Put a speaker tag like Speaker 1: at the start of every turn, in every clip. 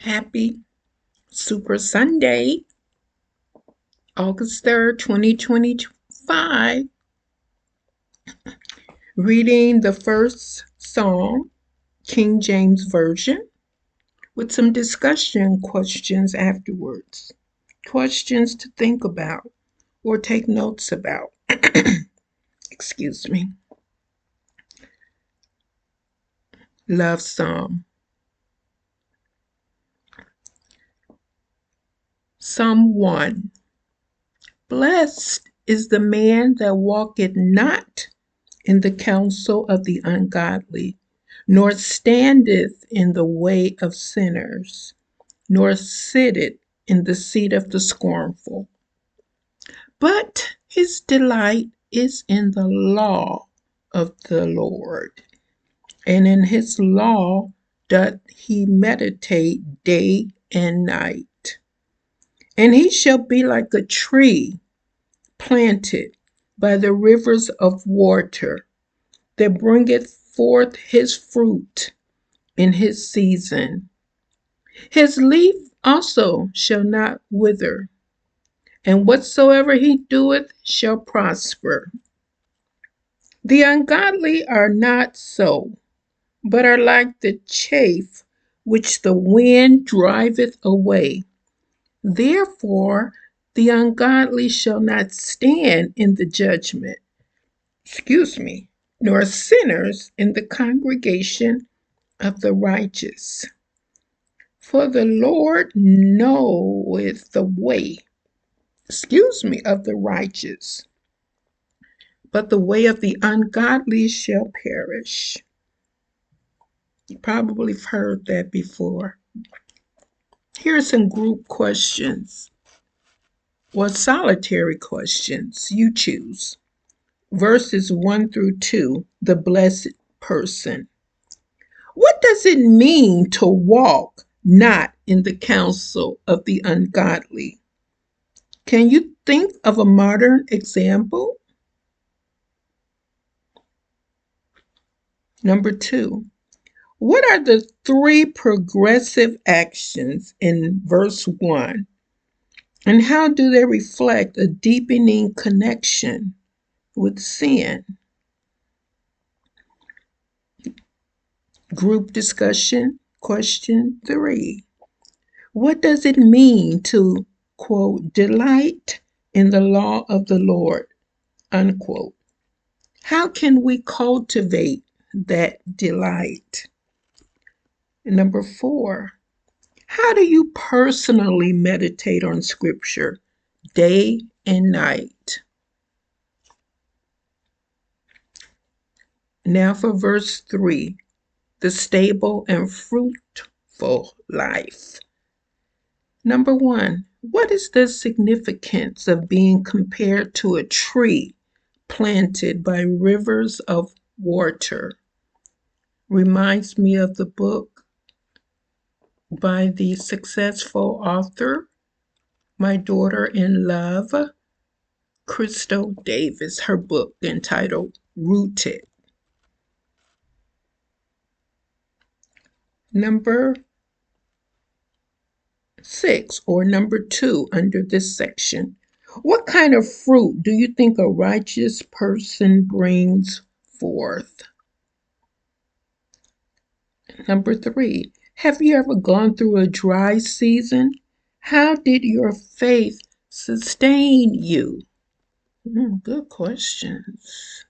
Speaker 1: Happy Super Sunday, August 3rd, 2025. Reading the first Psalm, King James Version, with some discussion questions afterwards. Questions to think about or take notes about. Excuse me. Love Psalm. Psalm 1. Blessed is the man that walketh not in the counsel of the ungodly, nor standeth in the way of sinners, nor sitteth in the seat of the scornful. But his delight is in the law of the Lord, and in his law doth he meditate day and night. And he shall be like a tree planted by the rivers of water, that bringeth forth his fruit in his season. His leaf also shall not wither, and whatsoever he doeth shall prosper. The ungodly are not so, but are like the chaff which the wind driveth away. Therefore, the ungodly shall not stand in the judgment, nor sinners in the congregation of the righteous. For the Lord knoweth the way, of the righteous, but the way of the ungodly shall perish. You probably have heard that before. Here are some group questions, or solitary questions. You choose. Verses 1 through 2, the blessed person. What does it mean to walk not in the counsel of the ungodly? Can you think of a modern example? Number 2, what are the 3 progressive actions in verse 1, and how do they reflect a deepening connection with sin? Group discussion, question 3. What does it mean to, quote, delight in the law of the Lord, unquote? How can we cultivate that delight? Number 4, how do you personally meditate on Scripture day and night? Now for verse 3, the stable and fruitful life. Number 1, what is the significance of being compared to a tree planted by rivers of water? Reminds me of the book by the successful author, My Daughter in Love, Crystal Davis, her book entitled Rooted. Number 6, or number 2 under this section. What kind of fruit do you think a righteous person brings forth? Number 3, have you ever gone through a dry season? How did your faith sustain you? Good questions.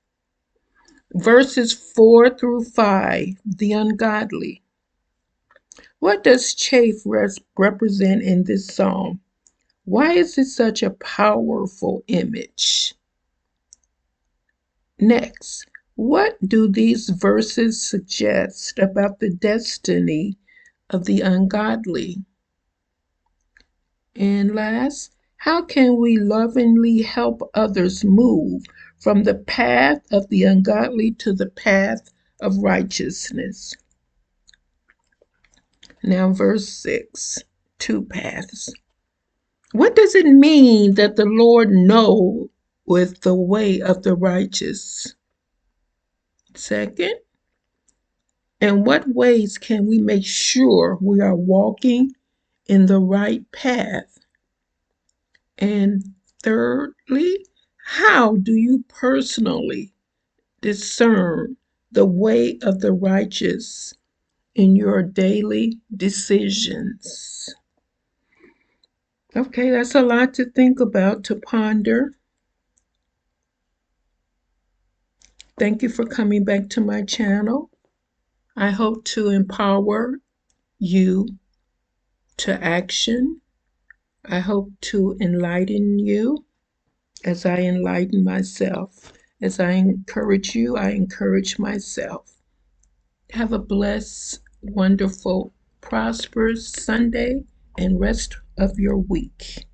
Speaker 1: Verses 4 through 5, the ungodly. What does chaff represent in this psalm? Why is it such a powerful image? Next, what do these verses suggest about the destiny of the ungodly? And last, how can we lovingly help others move from the path of the ungodly to the path of righteousness? Now, verse 6, 2 paths. What does it mean that the Lord knoweth the way of the righteous? Second, in what ways can we make sure we are walking in the right path? And thirdly, how do you personally discern the way of the righteous in your daily decisions? Okay, that's a lot to think about, to ponder. Thank you for coming back to my channel. I hope to empower you to action. I hope to enlighten you as I enlighten myself. As I encourage you, I encourage myself. Have a blessed, wonderful, prosperous Sunday and rest of your week.